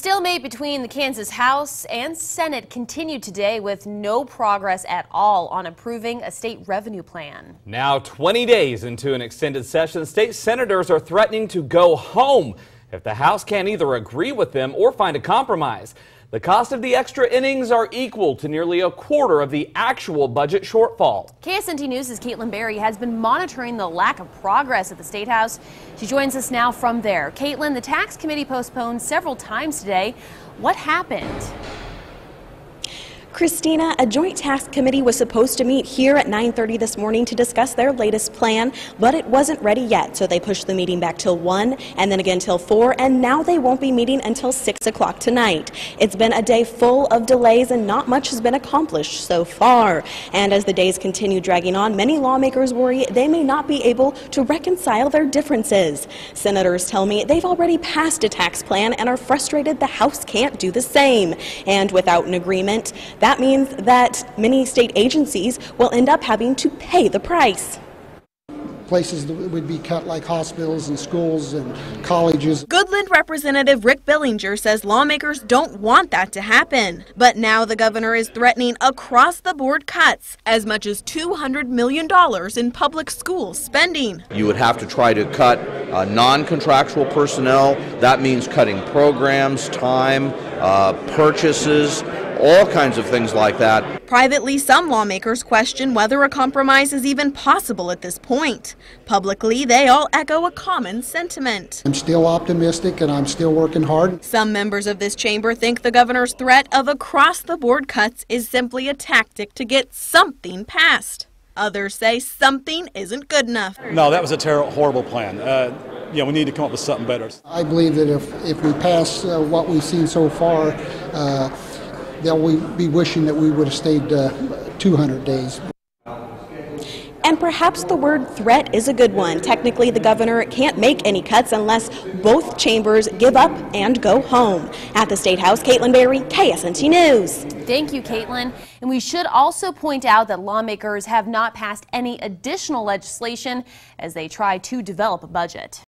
Stalemate between the Kansas House and Senate continued today with no progress at all on approving a state revenue plan. Now 20 days into an extended session, state senators are threatening to go home if the House can't either agree with them or find a compromise. The cost of the extra innings are equal to nearly a quarter of the actual budget shortfall. KSNT News' Kaitlin has been monitoring the lack of progress at the State House. She joins us now from there. Kaitlin, the tax committee postponed several times today. What happened? Christina, a joint task committee was supposed to meet here at 9:30 this morning to discuss their latest plan, but it wasn't ready yet, so they pushed the meeting back till 1 and then again till 4, and now they won't be meeting until 6 o'clock tonight. It's been a day full of delays and not much has been accomplished so far. And as the days continue dragging on, many lawmakers worry they may not be able to reconcile their differences. Senators tell me they've already passed a tax plan and are frustrated the House can't do the same. And without an agreement, that means that many state agencies will end up having to pay the price. Places that would be cut like hospitals and schools and colleges. Goodland Representative Rick Billinger says lawmakers don't want that to happen. But now the governor is threatening across-the-board cuts, as much as $200 million in public school spending. You would have to try to cut non-contractual personnel. That means cutting programs, time, purchases, all kinds of things like that. Privately, some lawmakers question whether a compromise is even possible at this point. Publicly, they all echo a common sentiment. I'm still optimistic and I'm still working hard. Some members of this chamber think the governor's threat of across-the-board cuts is simply a tactic to get something passed. Others say something isn't good enough. No, that was a terrible, horrible plan. We need to come up with something better. I believe that if we pass what we've seen so far, they'll be wishing that we would have stayed 200 days. And perhaps the word threat is a good one. Technically, the governor can't make any cuts unless both chambers give up and go home. At the State House, Kaitlin Berry, KSNT News. Thank you, Kaitlin. And we should also point out that lawmakers have not passed any additional legislation as they try to develop a budget.